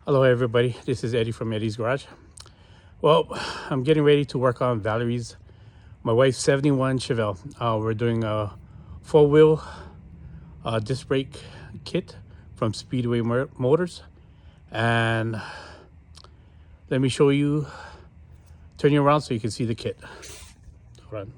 Hello everybody, this is Eddie from Eddie's Garage. Well, I'm getting ready to work on Valerie's, my wife's 71 Chevelle. We're doing a four-wheel disc brake kit from Speedway Motors. And let me show you, turn you around so you can see the kit. Hold on.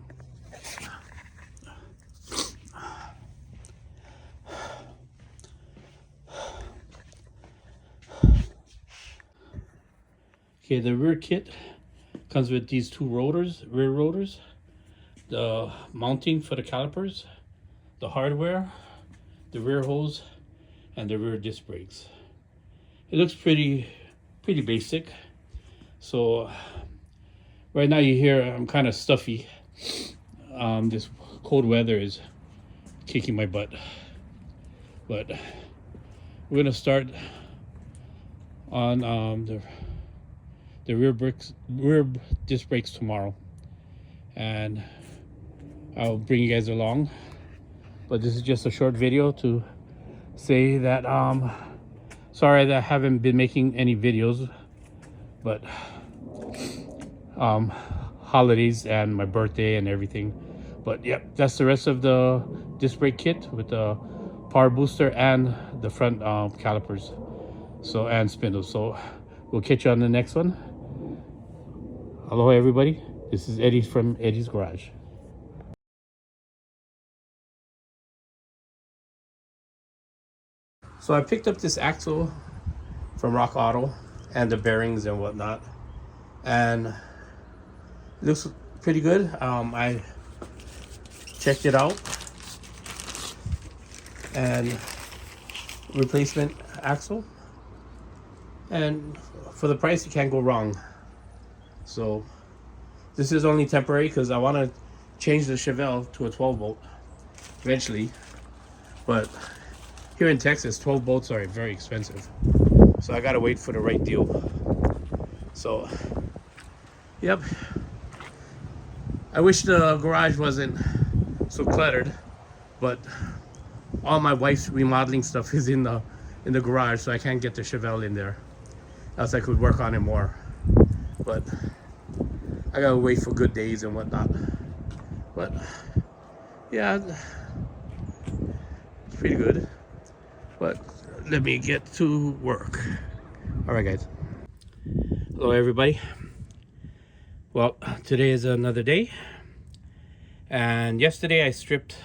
Okay, the rear kit comes with these two rotors, rear rotors, the mounting for the calipers, the hardware, the rear hose, and the rear disc brakes. It looks pretty basic. So right now you hear I'm kind of stuffy. This cold weather is kicking my butt. But we're gonna start on the rear disc brakes tomorrow, and I'll bring you guys along. But this is just a short video to say that sorry that I haven't been making any videos, but holidays and my birthday and everything. But yep, that's the rest of the disc brake kit with the power booster and the front calipers, so, and spindles. So we'll catch you on the next one. Hello everybody, this is Eddie from Eddie's Garage. So I picked up this axle from Rock Auto and the bearings and whatnot, and it looks pretty good. I checked it out, and replacement axle, and for the price you can't go wrong. So this is only temporary because I want to change the Chevelle to a 12 bolt eventually, but here in Texas 12 bolts are very expensive, so I gotta wait for the right deal. So yep, I wish the garage wasn't so cluttered, but all my wife's remodeling stuff is in the garage, so I can't get the Chevelle in there, else I could work on it more. But I gotta wait for good days and whatnot. But yeah, it's pretty good. But let me get to work. All right, guys. Hello, everybody. Well, today is another day, and yesterday I stripped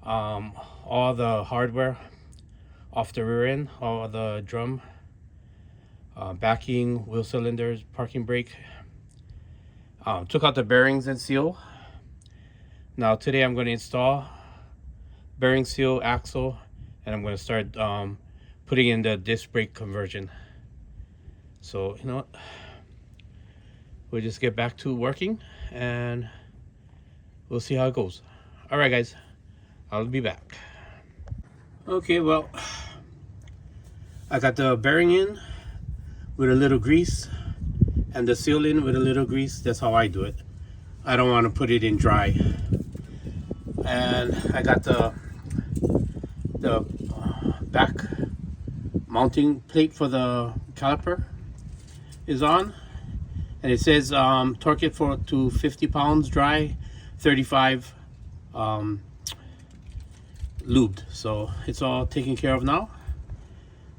all the hardware off the rear end, all the drum, backing, wheel cylinders, parking brake. Took out the bearings and seal. Now today I'm going to install bearing seal, axle, and I'm going to start putting in the disc brake conversion. So you know what, we'll just get back to working and we'll see how it goes. All right, guys, I'll be back. Okay, well, I got the bearing in with a little grease and the seal in with a little grease. That's how I do it. I don't want to put it in dry. And I got the back mounting plate for the caliper is on, and it says torque it to 50 pounds dry, 35 lubed. So it's all taken care of now.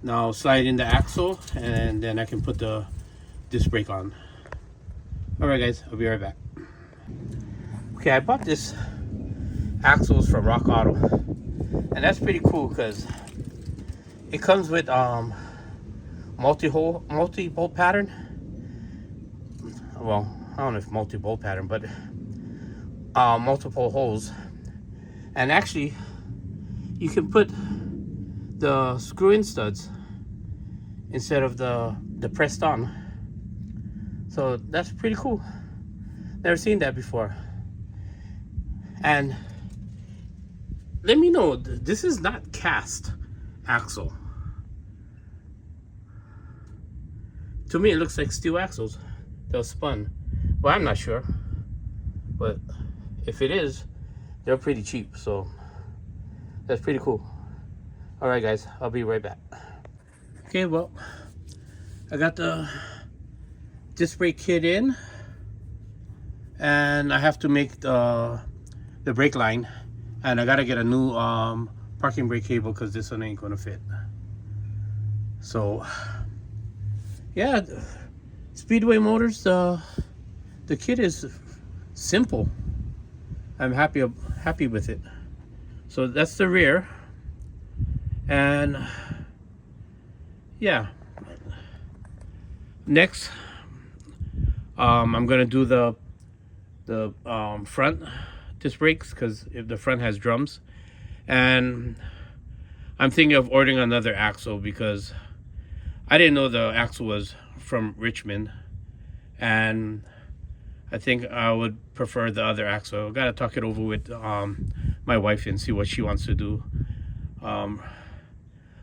Now slide in the axle, and then I can put the disc brake on. All right, guys, I'll be right back. Okay, I bought this axles from Rock Auto, and that's pretty cool because it comes with multi-bolt pattern. Well, I don't know if multi-bolt pattern, but multiple holes. And actually you can put the screw-in studs instead of the pressed on. So that's pretty cool. Never seen that before. And let me know, this is not cast axle. To me it looks like steel axles that was spun. Well, I'm not sure, but if it is, they're pretty cheap, so that's pretty cool. All right, guys, I'll be right back. Okay, well, I got the disc brake kit in, and I have to make the brake line, and I gotta get a new parking brake cable because this one ain't gonna fit. So yeah, Speedway Motors, the kit is simple. I'm happy with it. So that's the rear, and yeah, next I'm gonna do the front disc brakes, because if the front has drums, and I'm thinking of ordering another axle because I didn't know the axle was from Richmond, and I think I would prefer the other axle. I gotta talk it over with my wife and see what she wants to do.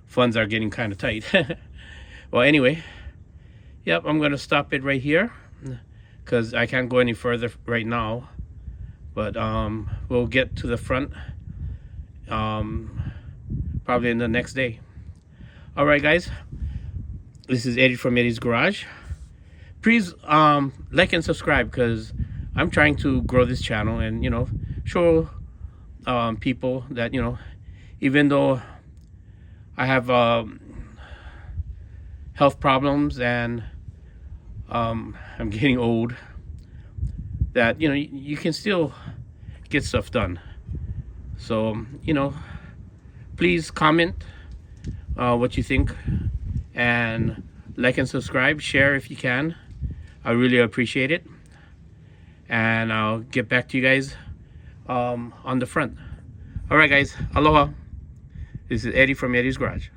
Funds are getting kind of tight. Well, anyway, yep, I'm gonna stop it right here because I can't go any further right now. But we'll get to the front probably in the next day. All right, guys, this is Eddie from Eddie's Garage. Please like and subscribe, because I'm trying to grow this channel and, you know, show people that, you know, even though I have health problems and I'm getting old, that, you know, you can still get stuff done. So, you know, please comment what you think, and like and subscribe, share if you can. I really appreciate it, and I'll get back to you guys on the front. All right, guys, aloha. This is Eddie from Eddie's Garage.